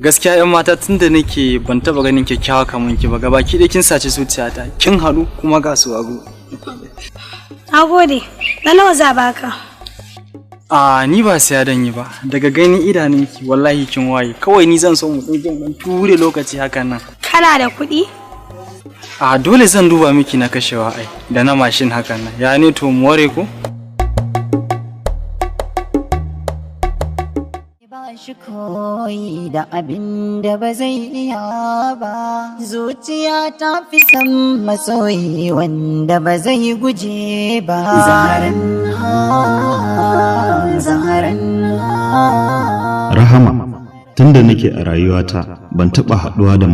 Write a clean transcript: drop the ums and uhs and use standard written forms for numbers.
Gaskiya yan mata tunda nake ban taba ganin kyakkyawa kaman ki ba, gabaki dai kin sace zuciyata, kin haɗu kuma ga su abu. Nagode. Na nawa za baka? Ni ba sai dan yi ba. Daga ganin idanunki wallahi kin waye. Kawai ni zan so mu dan ture lokaci hakan nan. Kana da kuɗi? Dole zan duba miki na kashewa ai da na mashin hakan nan. Ya ne to mu ware ko? Shi koyi da abin da ba zai iya ba, zuciya ta fi son masoyi wanda ba zai guje ba. Zaharan Rahama, tunda nake a rayuwata ban taɓa haɗuwa da